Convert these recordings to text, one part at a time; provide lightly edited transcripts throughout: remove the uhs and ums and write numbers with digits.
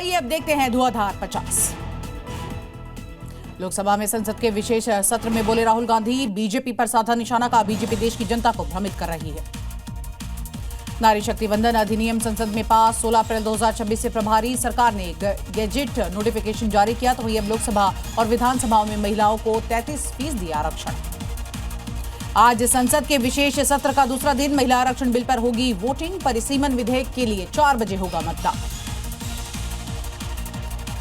आइए अब देखते हैं धुआंधार 50। लोकसभा में संसद के विशेष सत्र में बोले राहुल गांधी, बीजेपी पर साधा निशाना का। बीजेपी देश की जनता को भ्रमित कर रही है। नारी शक्ति वंदन अधिनियम संसद में पास, 16 अप्रैल 2026 से प्रभारी। सरकार ने गैजेट नोटिफिकेशन जारी किया तो वही अब लोकसभा और विधानसभाओं में महिलाओं को 33% आरक्षण। आज संसद के विशेष सत्र का दूसरा दिन। महिला आरक्षण बिल पर होगी वोटिंग। परिसीमन विधेयक के लिए 4 बजे होगा मतदान।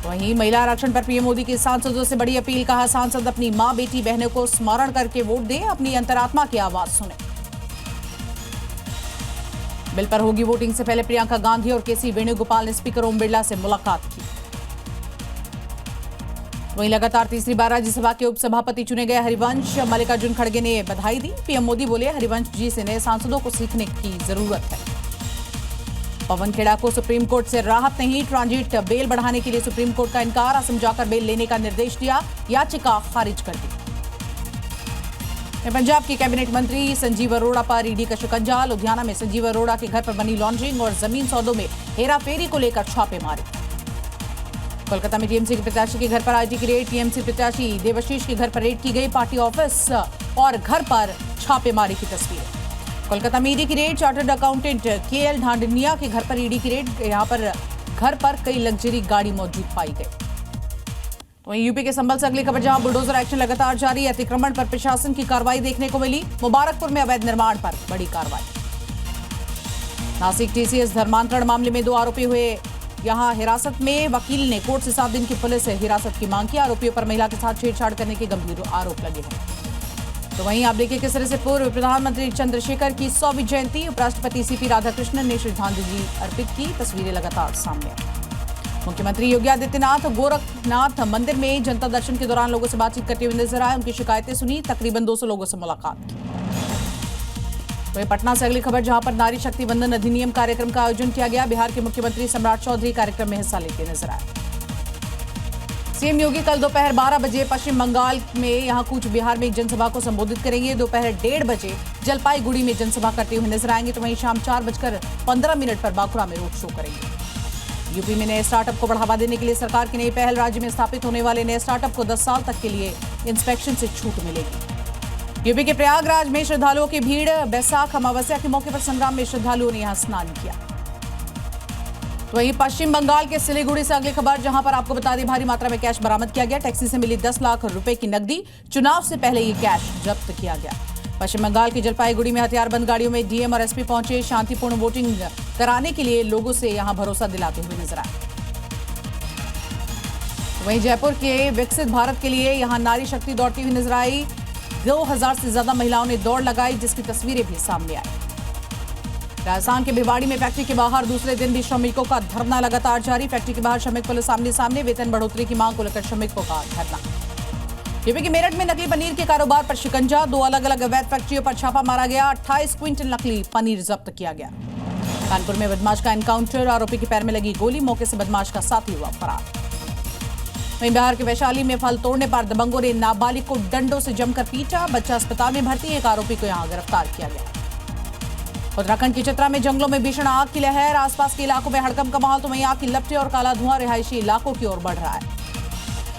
वहीं महिला आरक्षण पर पीएम मोदी की सांसदों से बड़ी अपील। कहा, सांसद अपनी मां, बेटी, बहनों को स्मरण करके वोट दें, अपनी अंतरात्मा की आवाज सुने। बिल पर होगी वोटिंग से पहले प्रियंका गांधी और केसी वेणुगोपाल ने स्पीकर ओम बिरला से मुलाकात की। वहीं लगातार तीसरी बार राज्यसभा के उपसभापति चुने गए हरिवंश। मल्लिकार्जुन खड़गे ने बधाई दी। पीएम मोदी बोले, हरिवंश जी से नए सांसदों को सीखने की जरूरत है। पवन खेड़ा को सुप्रीम कोर्ट से राहत नहीं। ट्रांजिट बेल बढ़ाने के लिए सुप्रीम कोर्ट का इनकार। असम जाकर बेल लेने का निर्देश दिया, याचिका खारिज कर दी। पंजाब के कैबिनेट मंत्री संजीव अरोड़ा पर ईडी का शिकंजा। लुधियाना में संजीव अरोड़ा के घर पर मनी लॉन्ड्रिंग और जमीन सौदों में हेराफेरी को लेकर छापेमारी। कोलकाता में टीएमसी के प्रत्याशी के घर पर आईटी की रेड। टीएमसी प्रत्याशी देवाशीष के घर पर रेड की गई। पार्टी ऑफिस और घर पर छापेमारी की तस्वीर। कोलकाता में ईडी की रेड। चार्टर्ड अकाउंटेंट केएल ढांडनिया के घर पर ईडी की रेड। यहां पर घर पर कई लग्जरी गाड़ी मौजूद पाई गई। वहीं यूपी के संभल से अगली खबर, जहां बुलडोजर एक्शन लगातार जारी। अतिक्रमण पर प्रशासन की कार्रवाई देखने को मिली। मुबारकपुर में अवैध निर्माण पर बड़ी कार्रवाई। नासिक टीसीएस धर्मांतरण मामले में 2 आरोपी हुए यहां हिरासत में। वकील ने कोर्ट से 7 दिन की पुलिस हिरासत की मांग की। आरोपियों पर महिला के साथ छेड़छाड़ करने के गंभीर आरोप लगे हैं। तो वहीं आप देखिए किस तरह से पूर्व प्रधानमंत्री चंद्रशेखर की 100वीं जयंती। उपराष्ट्रपति सीपी राधाकृष्णन ने श्रद्धांजलि अर्पित की। तस्वीरें लगातार सामने। मुख्यमंत्री योगी आदित्यनाथ गोरखनाथ मंदिर में जनता दर्शन के दौरान लोगों से बातचीत करते हुए नजर आए। उनकी शिकायतें सुनी। तकरीबन 200 लोगों से मुलाकात की। वहीं पटना से अगली खबर, जहां पर नारी शक्ति वंदन अधिनियम कार्यक्रम का आयोजन किया गया। बिहार के मुख्यमंत्री सम्राट चौधरी कार्यक्रम में हिस्सा लेते नजर आए। सीएम योगी कल दोपहर 12 बजे पश्चिम बंगाल में यहां कूच बिहार में एक जनसभा को संबोधित करेंगे। दोपहर 1:30 बजे जलपाईगुड़ी में जनसभा करते हुए नजर आएंगे। तो वहीं शाम 4:15 पर बांकुड़ा में रोड शो करेंगे। यूपी में नए स्टार्टअप को बढ़ावा देने के लिए सरकार की नई पहल। राज्य में स्थापित होने वाले नए स्टार्टअप को 10 साल तक के लिए इंस्पेक्शन से छूट मिलेगी। यूपी के प्रयागराज में श्रद्धालुओं की भीड़। बैसाख अमावस्या के मौके पर संग्राम में श्रद्धालुओं ने यहां स्नान किया। तो वहीं पश्चिम बंगाल के सिलीगुड़ी से अगली खबर, जहां पर आपको बता दें भारी मात्रा में कैश बरामद किया गया। टैक्सी से मिली 10 लाख रुपए की नकदी। चुनाव से पहले ये कैश जब्त किया गया। पश्चिम बंगाल के जलपाईगुड़ी में हथियारबंद गाड़ियों में डीएम और एसपी पहुंचे। शांतिपूर्ण वोटिंग कराने के लिए लोगों से यहां भरोसा दिलाते हुए नजर आए। वहीं जयपुर के विकसित भारत के लिए यहां नारी शक्ति दौड़ती हुई नजर आई। 2000 से ज्यादा महिलाओं ने दौड़ लगाई, जिसकी तस्वीरें भी सामने आई। राजस्थान के भिवाड़ी में फैक्ट्री के बाहर दूसरे दिन भी श्रमिकों का धरना लगातार जारी। फैक्ट्री के बाहर श्रमिक पुलिस सामने वेतन बढ़ोतरी की मांग को लेकर श्रमिकों का धरना। यूपी के मेरठ में नकली पनीर के कारोबार पर शिकंजा। 2 अलग-अलग अवैध फैक्ट्रियों पर छापा मारा गया। 28 क्विंटल नकली पनीर जब्त किया गया। कानपुर में बदमाश का एनकाउंटर। आरोपी के पैर में लगी गोली। मौके से बदमाश का साथी हुआ फरार। वहीं बिहार के वैशाली में फल तोड़ने पर दबंगों ने नाबालिग को डंडों से जमकर पीटा। बच्चा अस्पताल में भर्ती। एक आरोपी को यहां गिरफ्तार किया गया। उत्तराखंड की चतरा में जंगलों में भीषण आग की लहर। आसपास के इलाकों में हड़कंप का माहौल। तो वहीं आग की लपटें और काला धुआं रिहायशी इलाकों की ओर बढ़ रहा है।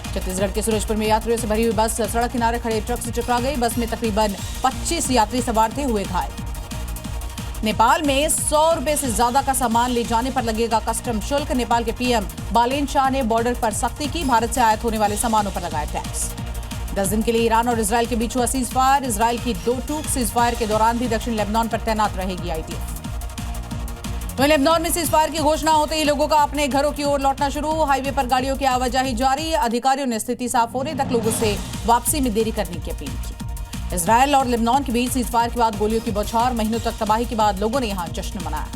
छत्तीसगढ़ के सूरजपुर में यात्रियों से भरी हुई बस सड़क किनारे खड़े ट्रक से टकरा गई। बस में तकरीबन 25 यात्री सवार थे, हुए घायल। नेपाल में 100 रुपए से ज्यादा का सामान ले जाने पर लगेगा कस्टम शुल्क। नेपाल के पीएम बालेन शाह ने बॉर्डर पर सख्ती की। भारत से आयात होने वाले सामानों पर लगाया टैक्स। 10 दिन के लिए ईरान और इजरायल के बीच हुआ सीज फायर। इजरायल की 2 टूक सीज फायर के दौरान भी दक्षिण लेबनान पर तैनात रहेगी आईटीएफ। वहीं लेबनान में सीज फायर की घोषणा होते ही लोगों का अपने घरों की ओर लौटना शुरू। हाईवे पर गाड़ियों की आवाजाही जारी। अधिकारियों ने स्थिति साफ होने तक लोगों से वापसी में देरी करने की अपील की। इजरायल और लेबनान के बीच सीज फायर के बाद गोलियों की बौछार। महीनों तक तबाही के बाद लोगों ने यहां जश्न मनाया।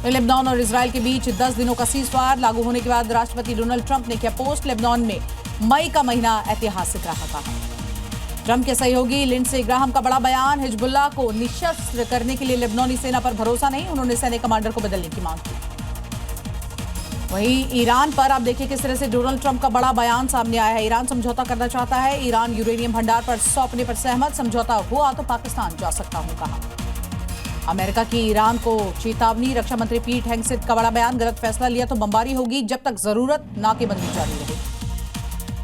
लेबनान और इजरायल के बीच 10 दिनों का सीज फायर लागू होने के बाद राष्ट्रपति डोनाल्ड ट्रंप ने किया पोस्ट। लेबनान में मई का महीना ऐतिहासिक रहा था। ट्रंप के सहयोगी लिंडसे ग्राहम का बड़ा बयान। हिजबुल्लाह को निशस्त्र करने के लिए लेबनानी सेना पर भरोसा नहीं। उन्होंने सैनिक कमांडर को बदलने की मांग की। वहीं ईरान पर आप देखिए किस तरह से डोनाल्ड ट्रंप का बड़ा बयान सामने आया है। ईरान समझौता करना चाहता है। ईरान यूरेनियम भंडार पर सौंपने पर सहमत। समझौता हुआ तो पाकिस्तान जा सकता हूं, कहा। अमेरिका की ईरान को चेतावनी, रक्षा मंत्री पीट हेगसेथ का बड़ा बयान, गलत फैसला लिया तो बमबारी होगी, जब तक जरूरत नाकेबंदी जारी रहेगी।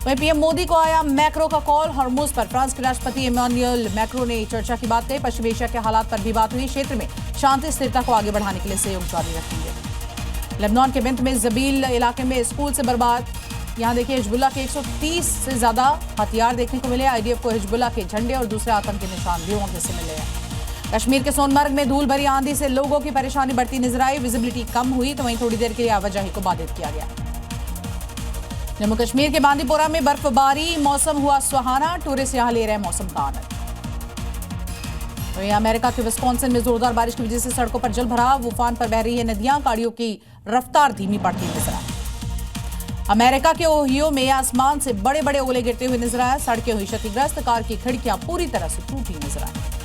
वहीं पीएम मोदी को आया मैक्रो का कॉल, हॉर्मुज पर फ्रांस के राष्ट्रपति इमैनुअल मैक्रो ने चर्चा की बात कही, पश्चिम एशिया के हालात पर भी बात हुई, क्षेत्र में शांति स्थिरता को आगे बढ़ाने के लिए सहयोग जारी रखेंगे। लेबनान के बिंत में जबील इलाके में स्कूल से बर्बाद, यहां देखिए हिजबुल्ला के 130 से ज्यादा हथियार देखने को मिले, आईडीएफ को हिजबुल्ला के झंडे और दूसरे आतंकी निशान भी मौके से मिले हैं। कश्मीर के सोनमर्ग में धूल भरी आंधी से लोगों की परेशानी बढ़ती नजर आई, विजिबिलिटी कम हुई तो वहीं थोड़ी देर के लिए आवाजाही को बाधित किया गया। जम्मू कश्मीर के बांदीपोरा में बर्फबारी, मौसम हुआ सुहाना, टूरिस्ट यहां ले रहे मौसम का आनंद। तो ये अमेरिका के विस्कॉन्सिन में जोरदार बारिश की वजह से सड़कों पर जल भराव, उफान पर बह रही है नदियां, गाड़ियों की रफ्तार धीमी पड़ती नजर आई। अमेरिका के ओहियो में आसमान से बड़े बड़े ओले गिरते हुए नजर आया, सड़कें हुई क्षतिग्रस्त, कार की खिड़कियां पूरी तरह से टूटी नजर आई।